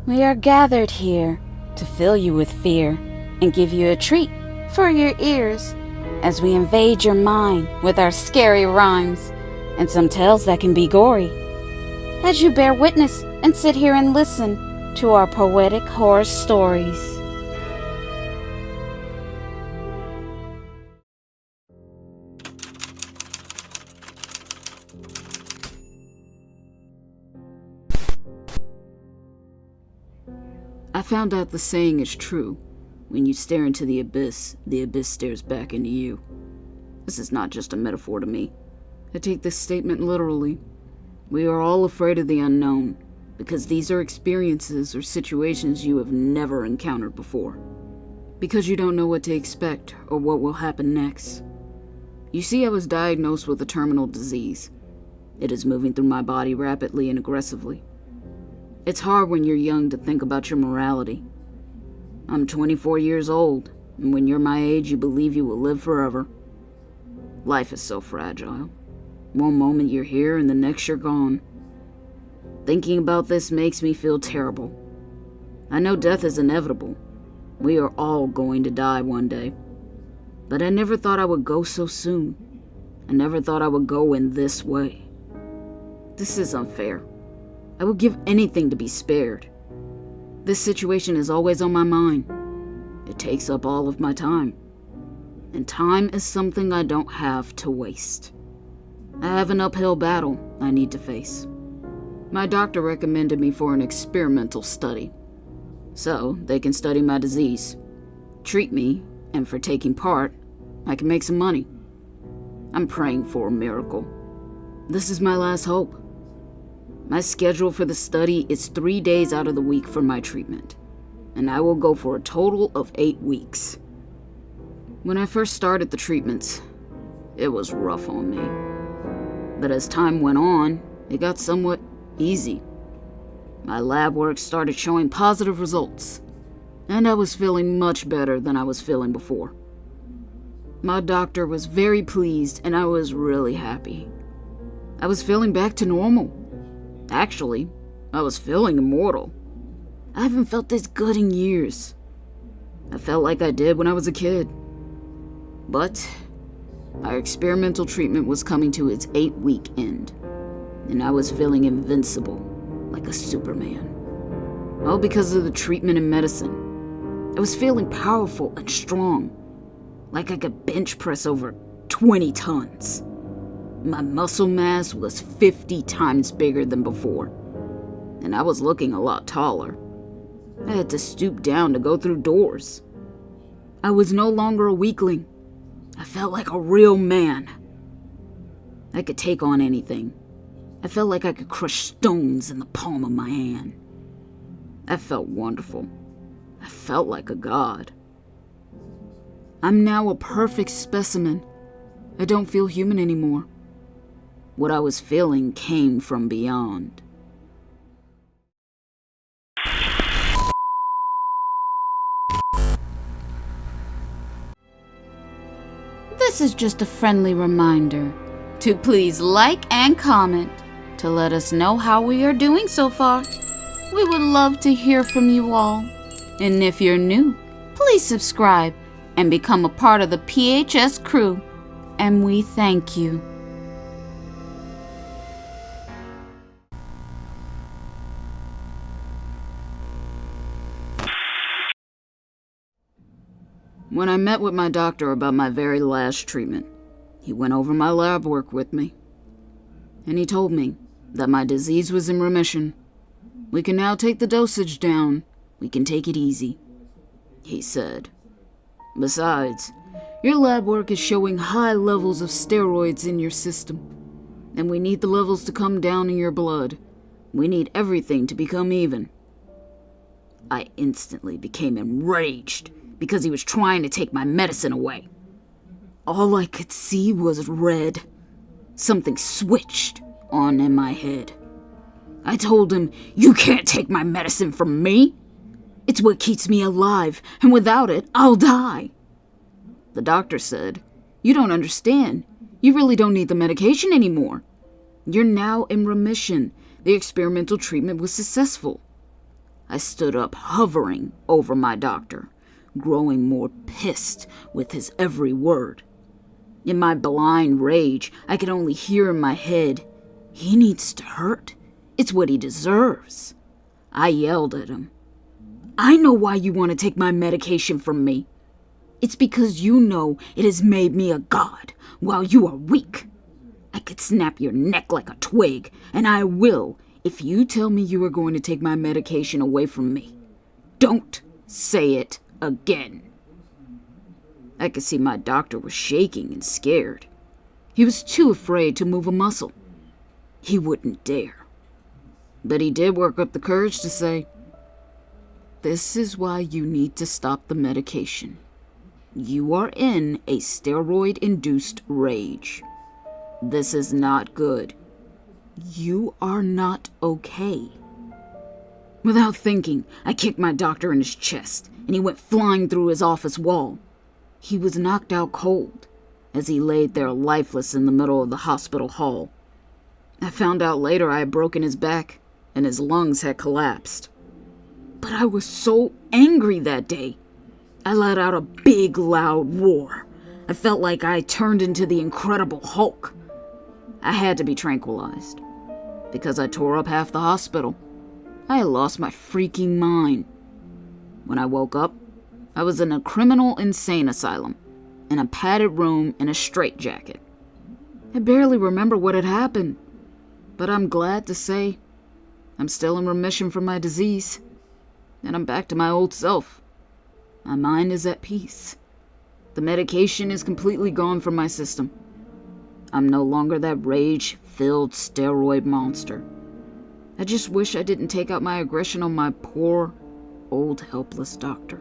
We are gathered here to fill you with fear and give you a treat for your ears as we invade your mind with our scary rhymes and some tales that can be gory. As you bear witness and sit here and listen to our poetic horror stories. I found out the saying is true. When you stare into the abyss stares back into you. This is not just a metaphor to me. I take this statement literally. We are all afraid of the unknown, because these are experiences or situations you have never encountered before. Because you don't know what to expect or what will happen next. You see, I was diagnosed with a terminal disease. It is moving through my body rapidly and aggressively. It's hard when you're young to think about your morality. I'm 24 years old, and when you're my age, you believe you will live forever. Life is so fragile. One moment you're here, and the next you're gone. Thinking about this makes me feel terrible. I know death is inevitable. We are all going to die one day. But I never thought I would go so soon. I never thought I would go in this way. This is unfair. I would give anything to be spared. This situation is always on my mind. It takes up all of my time. And time is something I don't have to waste. I have an uphill battle I need to face. My doctor recommended me for an experimental study, so they can study my disease, treat me, and for taking part, I can make some money. I'm praying for a miracle. This is my last hope. My schedule for the study is 3 days out of the week for my treatment, and I will go for a total of 8 weeks. When I first started the treatments, it was rough on me. But as time went on, it got somewhat easy. My lab work started showing positive results, and I was feeling much better than I was feeling before. My doctor was very pleased, and I was really happy. I was feeling back to normal. Actually, I was feeling immortal. I haven't felt this good in years. I felt like I did when I was a kid. But our experimental treatment was coming to its 8-week end, and I was feeling invincible, like a Superman. All because of the treatment and medicine. I was feeling powerful and strong, like I could bench press over 20 tons. My muscle mass was 50 times bigger than before, and I was looking a lot taller. I had to stoop down to go through doors. I was no longer a weakling. I felt like a real man. I could take on anything. I felt like I could crush stones in the palm of my hand. I felt wonderful. I felt like a god. I'm now a perfect specimen. I don't feel human anymore. What I was feeling came from beyond. This is just a friendly reminder to please like and comment to let us know how we are doing so far. We would love to hear from you all. And if you're new, please subscribe and become a part of the PHS crew. And we thank you. When I met with my doctor about my very last treatment, he went over my lab work with me. And he told me that my disease was in remission. We can now take the dosage down. We can take it easy, he said. Besides, your lab work is showing high levels of steroids in your system, and we need the levels to come down in your blood. We need everything to become even. I instantly became enraged because he was trying to take my medicine away. All I could see was red. Something switched on in my head. I told him, "You can't take my medicine from me. It's what keeps me alive, and without it, I'll die." The doctor said, "You don't understand. You really don't need the medication anymore. You're now in remission. The experimental treatment was successful." I stood up, hovering over my doctor, growing more pissed with his every word. In my blind rage, I could only hear in my head, "He needs to hurt. It's what he deserves." I yelled at him, "I know why you want to take my medication from me. It's because you know it has made me a god, while you are weak. I could snap your neck like a twig, and I will if you tell me you are going to take my medication away from me. Don't say it again." I could see my doctor was shaking and scared. He was too afraid to move a muscle. He wouldn't dare. But he did work up the courage to say, "This is why you need to stop the medication. You are in a steroid-induced rage. This is not good. You are not okay." Without thinking, I kicked my doctor in his chest, and he went flying through his office wall. He was knocked out cold, as he laid there lifeless in the middle of the hospital hall. I found out later I had broken his back, and his lungs had collapsed. But I was so angry that day. I let out a big, loud roar. I felt like I turned into the Incredible Hulk. I had to be tranquilized, because I tore up half the hospital. I had lost my freaking mind. When I woke up, I was in a criminal insane asylum, in a padded room in a straitjacket. I barely remember what had happened, but I'm glad to say I'm still in remission from my disease, and I'm back to my old self. My mind is at peace. The medication is completely gone from my system. I'm no longer that rage-filled steroid monster. I just wish I didn't take out my aggression on my poor, old, helpless doctor.